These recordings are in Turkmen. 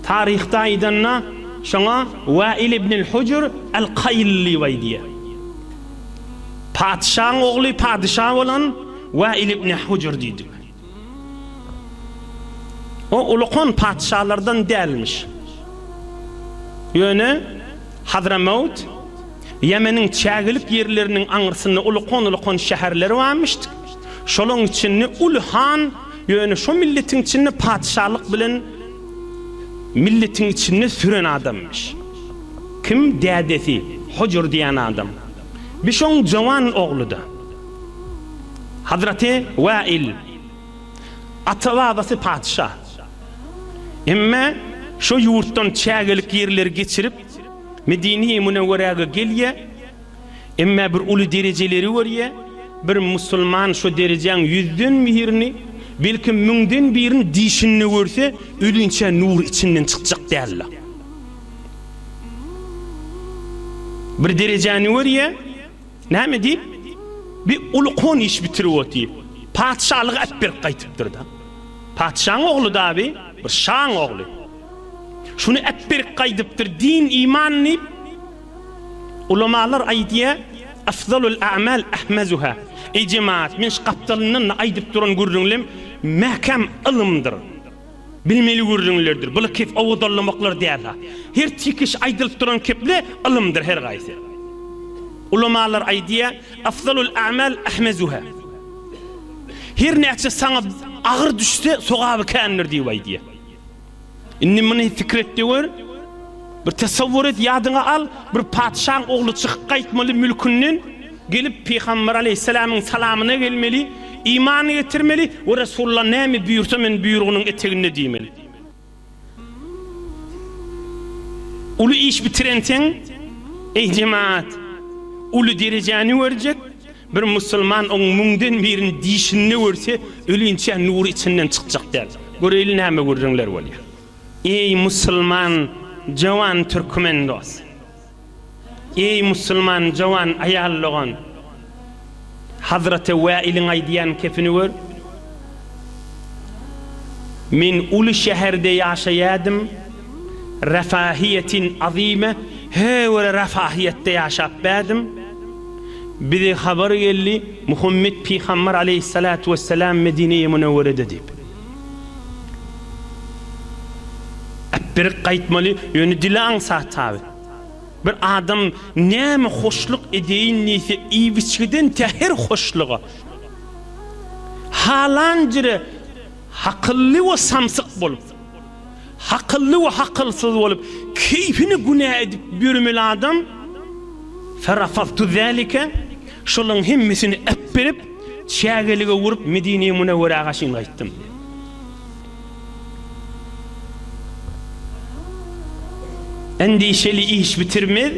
tarihda aydanna şoňa Wail ibn al-Hujr al-Qayli diýe. Padşaň ogly padşa bolan Wail ibn al-Hujr diýdi. O ulukon padşalardan dälmiş. Ýöne Hadramaut Yemen'in çägilip yerlerinin aňyrsyny ulukon şäherleri varmışdy. Şolaň içinde Ulhan ýöne şo milletin içinde padşalyk bilen milletin içinde süren adammış. Kim dädesi Hujr diýen adam. Bir şoň jowan ogluda. Hazreti Wail atawabasy padşa. Emme şo ýurtdan çägilip yerler geçirip Medine-i Munawwaraga gelýe. Emme bir uly derejeleri görýe. Bir musulman şo derejeň 100den mihirini belki 1000den birini dişini görse ölünçe nur içinden çıkacak däller. Bir derejany görýe. Näme diýip? Bir ulukon iş bitirip otyp. Padşalyk etber gaýtypdyr da. Padşaň ogly da bir şaň ogly. Şunu etber gaýdypdyr din imanny. Ulamalar aýdýa afdalul a'mal ahmazuha. Ey cemaat, men şaptalynyň aýdyp duran görüňlem mäkem ilmdir. Bilmeli görüňlerdir. Bu kep awdallamaklar diýär. Her tikiş aýdylyp duran keple ilmdir her gaýsy. Ulamalar aýdýa afdalul a'mal ahmazuha. Her näçe saňa agyr düşse sogaby kändir diýip aýdýa. Inni meni fikretdi gör. Bir tasavvur et, ýadyňa al, bir padşaň ogly çykyp gaýtmaly mülkünden gelip Peygamber aleyhisselamın salamına gelmeli, imanı getirmeli ve Resulullah näme buyursa men buyrugynyň etegine diýmeli. Ulu iş bitirensen, ey cemaat, ulu derejany görjek, bir musulman oň 1000den birini dişini görse ölünçe nur içinden çykjak der. Göreýli näme görüňler bolýar. Ey musulman, jawan türkmen dost. Ey musulman jawan ayallygan. Hazreti Wail'in aýdýan kepini gör. Min ulu şäherde ýaşaýadym. Rafahiyetin azime, hewe rafahiyette ýaşap bädim. Bize habar geldi Muhammed Peygamber aleyhissalatu vesselam Medine-i Munawwarada diýip. Bir gaýtmaly ýöne dilaň sahtaby. Bir adam näme hoşluk edeýin näse iýbiçgiden täher hoşluga. Halancıry hakylly we samsyk bolup, hakylly we hakylsyz bolup, keyfini günah edip ýürmeli adam farafatu zalika şolaň hemmesini epberip çägelige urup Medine-i Munawwaraga şeň gaýtdym. Endişeli iş bitirmez,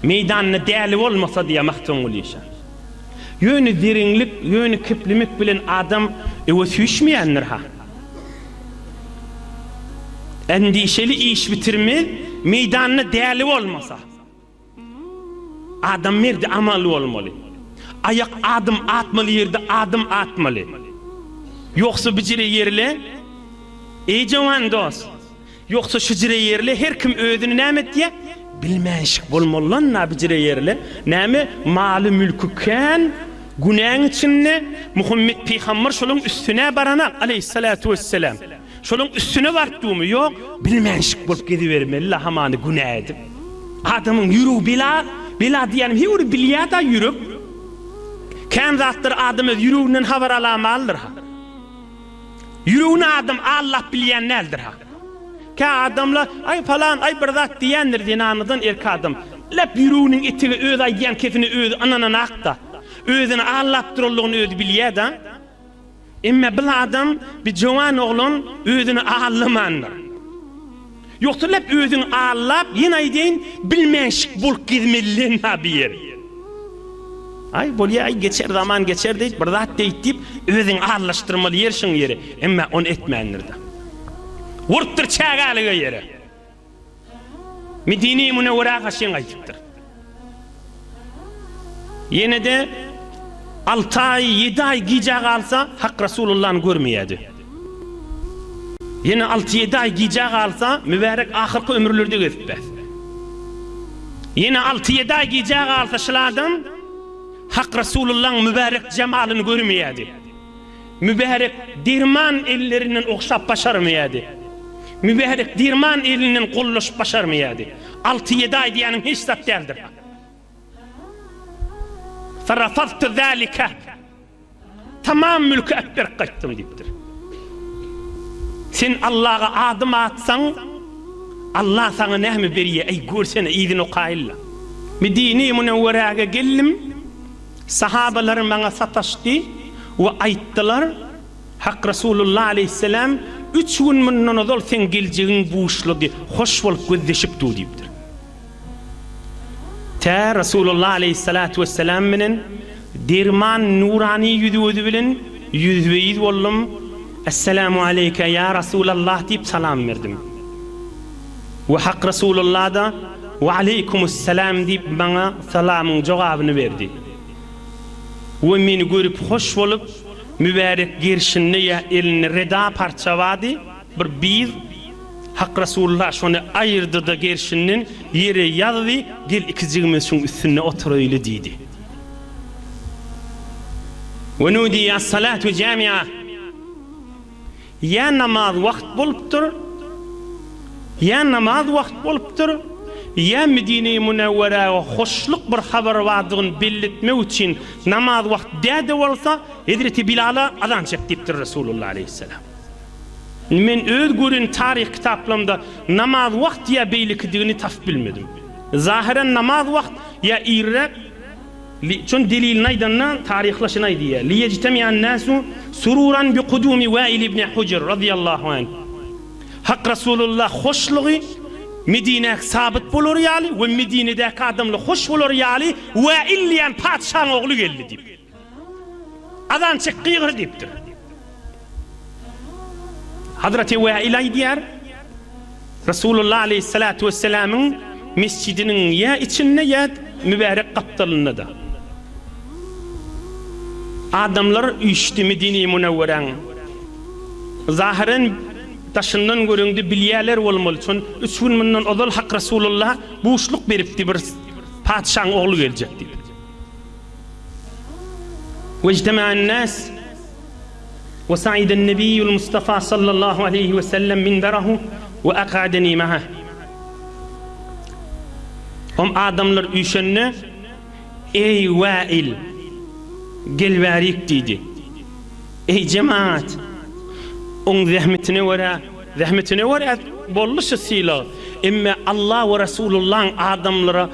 meydanına değerli olmasa diye mahtum oluysa. Yönü derinlik, yönü kiplimek bilen adam öwesüşmeýändir ha. Endişeli iş bitirmez, meydanına değerli olmasa. Adam merde amaly olmaly. Ayak adım atmaly yerde adım atmaly. Yoksa bijire yerle, ey jawan dost. Yoksa şücre yerle her kim ödünü näme diye bilmänşik bolmalylar näbijire yerle näme maly mülkü kän günäň içinde Muhammed Peygamber şolaň üstüne barana aleyhissalatu vesselam şolaň üstüne bartdymy ýok bilmänşik bolup gidibermeli hamany günä edip adamyň ýüregi bila diýenim her bilýärda ýürüp kän zatlar adamy ýüreginden habar alamalydyr ha ýüregini adam Allah bilýän nädir ha. Ka adamlar ay falan ay bir zat diýendir dinanydan erki adam. Lep ýüreginiň etigi öz aýdýan kefini öz anana akta. Özüni allap durullygyny öz bilýär da. Emme bil adam bir jowan oglun özüni allamandyr. Ýoksa lep özüni allap ýene aýdýan bilmänşik bolup gitmeli nabiýer. Ay bolýar ay geçer zaman geçer diýip bir zat diýip özüni allaşdyrmaly ýerşiň ýeri. Emme onu etmändir da. Wurtdyr çägälige ýere. Medine-i Munawwaraga şeň aýdypdyr. Ýene de 6 ay 7 ay gijä galsa hak Rasulullah'ny görmeýärdi. Yine 6-7 ay giyecek alsa mübarek ahırkı ömürlerde gözükmez. Yine 6-7 ay giyecek alsa şıladım Hak Resulullah'ın mübarek cemalini görmeyedi. Mübarek dirman ellerinin okşap başarmayedi. Mübarek dirman elinin kolluş başarmayedi. 6-7 ay diyenin hiç zat değildir. Ferrafaztu zâlike tamam mülkü ekber kaçtım deyiptir. Sen Allah'a adım atsan Allah sana nehmi veriye ey görsene idin o kailla. Medine-i Münevvere'ye geldim. Sahabalarım bana sataştı ve ayttılar Hak Resulullah aleyhisselam 3 gün münden odol sen geleceğin buğuşladı. Hoş bolup gözleşip deyiptir. Ta Resulullah aleyhissalatu vesselam menen dirman nurani yüzü bilen yüzveyiz oldum. Esselamu aleyke ya Resulallah deyip salam verdim. Ve Hak Resulullah da ve aleykumusselam deyip bana salamın cevabını verdi. Ve meni görüp hoş olup mübarek girişinde ya elini reda parçavadı. Bir Hak Resulullah şunu ayırdı da girişinin yere yazdı. Gel ikizimiz şunun üstüne otur öyle dedi. Ve nudiya salatu cami'a. Ya namaz vakt boluptur. Ya namaz vakt boluptur. Ya Medine-i Münevvere'ye hoşluk bir haber vardığını belirtmek için namaz vakt dede olsa Hazreti Bilal'a azan çektirdi Resulullah aleyhisselam. Men öz görün tarih kitaplarımda namaz vakt ya beylikdiğini taf bilmedim. Zahiren namaz vakt ya irre çün delil naydanna tarihlaşın aydı ya. Liyectemi'an nasu sururan bi kudumi Vail ibn Hujr radıyallahu anh. Hak Resulullah hoşluğu Medine'ye sabit bulur yali ve Medine'deki adamla hoş bulur yali ve illiyen padişahın oğlu geldi deyip. Adan çıkkıyır deyiptir. Hazreti Vail'ay diyer Resulullah aleyhissalatu vesselam'ın mescidinin ya içinde ya mübarek kaptalında da. Adamlar üçtü Medine-i Münevvere'nin. Zahiren taşından göründü bilyeler olmalı. Çünkü 3 gün bundan odal Hak Resulullah boşluk veripti bir padişahın oğlu gelecekti. Vectema'an nas ve sa'iden nebiyyul Mustafa sallallahu aleyhi ve sellem minberahu ve akadeni maha. Adamlar üşenne ey Vail gel varik dedi. Ey cemaat on zahmetine var bolluşasıyla emme Allah ve Resulullah'ın adamlara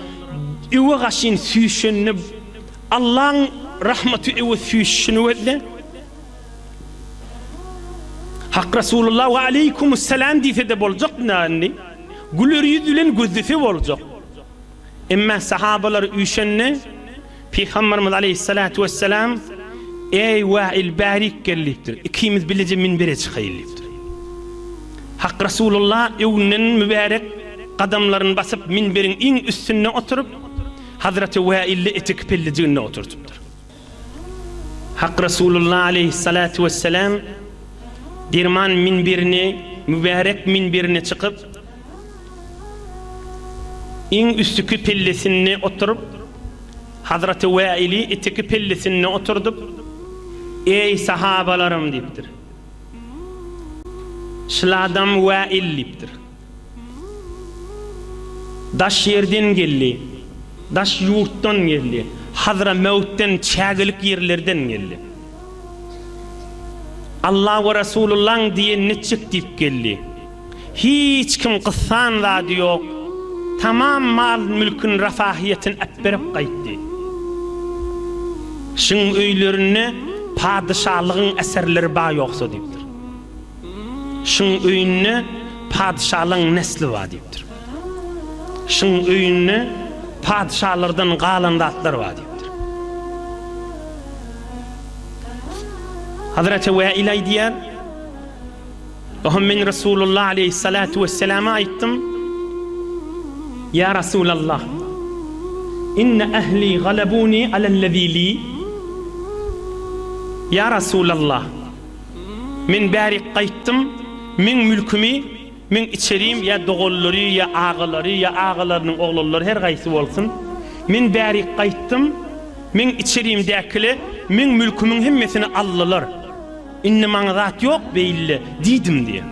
üve gaşin süyüşünü Allah'ın rahmeti üve süyüşünü vedle Hak Resulullah ve aleykumusselam deyse de bolacak nani gülür yüzülen gözlüfe olacak emme sahabalar üşenne Peygamberimiz aleyhissalatu vesselam ey Vail barik geliptir. İkimiz bilece minbere çıkayıliptir. Hak Resulullah evinin mübarek kadamlarını basıp minberin en üstüne oturup Hazreti Vail'le etik pellicine oturtuptur. Hak Resulullah aleyhissalatu vesselam dirman minberine mübarek minberine çıkıp en üstüki pellesine oturup Hazreti Vail'i etik pellesine oturdup ey sahabalarım deyiptir. Şıladam Vail deyiptir. Daş yerden geldi. Daş yurttan geldi. Hazra mevtten çağılık yerlerden geldi. Allah ve Resulullah'ın diye neçik deyip geldi. Hiç kim kıssan da yok. Tamam mal mülkün rafahiyetin etberip kayıttı. Şun öylerine padişahlığın eserleri bağ yoksa deyiptir. Şun öyünne padişahlığın nesli var deyiptir. Şun öyünne padişahlardan qalandatlar var deyiptir. Hazreti Vail'ay diyer ohum min Resulullah aleyhissalatu vesselam'a ayttim ya Resulallah inne ehli galabuni alellezî li ya Resulallah min barik qaytdım min mülkümi, min içerim ya dogollary ya ağalary ya ağalarynyň oglallary her gaýsy bolsun. Min bäri gaýtdym. Min içerimdäkile min mülkümüň hemmesini allalar. Inni maňa zat ýok beýilli diýdim diýe.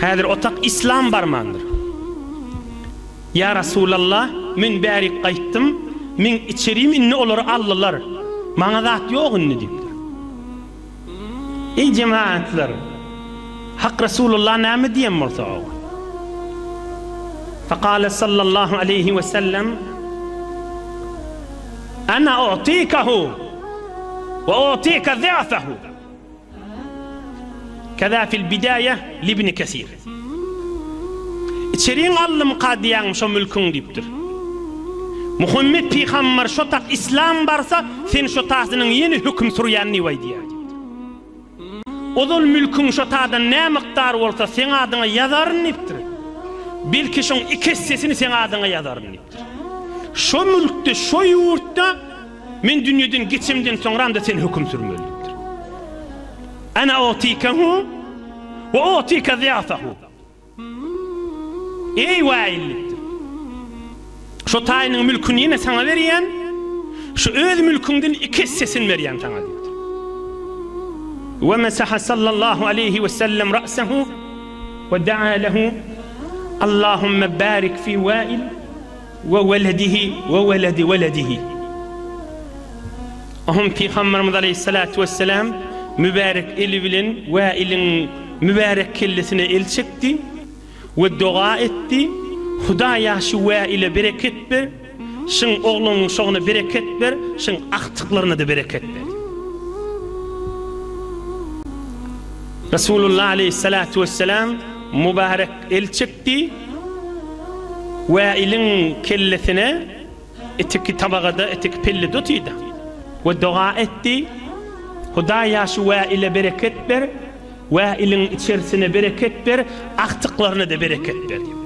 Häzir otak İslam barmandyr. Ya Rasulallah, min bäri gaýtdym. Min içerim inni olary allalar. Maňa zat ýok inni diýipdir. Ey cemaatler, hak Rasulullah näme diýen bolsa o. Faqala sallallahu aleyhi ve sellem: "Ana u'tikahu ve u'tika dha'fahu." Kaza fil bidaya li ibn Kesir. İçeriň allym qadiýan şo mülküň diýipdir. Muhammed Peygamber şo tak İslam barsa, sen şo tasynyň ýeni hüküm surýanyny way diýär. Ozul mülküň şo tadan nä miqdar bolsa sen adyňa ýazaryn diýipdir. Belki şoň iki hissesini sen adyňa ýazaryn diýipdir. Şo mülkde, şo ýurtda men dünýeden geçimden soňra sen hüküm sürmeli diýipdir. Ana utikahu ve utika ziyatahu. Ey waillikdir. Şo taýynyň mülküni ýene sana berýän, şu öz mülkünden iki hissesini berýän sana diýipdir. Ve mesaha sallallahu aleyhi ve sellem ra'sahu ve da'a lehu: "Allahumme barik fi Wa'il ve veledihi ve veledi veledihi." Ahum Peygamberimiz aleyhissalatu vesselam mübarek eli bilen Wa'il'in mübarek kellesine el çekdi ve dua etti. Hudaýa şu Wa'il'e bereket ber, şoň oglunyň şoňuna bereket ber, şoň aktyklaryna da bereket ber. Rasulullah aleyhissalatu vesselam mübarek el çekdi. Wa'il'in kellesine etiki tabagada etik pelli tutuydu. Ve dua etti. Hudaýa şu Wa'il'e bereket ber, Wa'il'in içerisine bereket ber, aktyklaryna da bereket ber.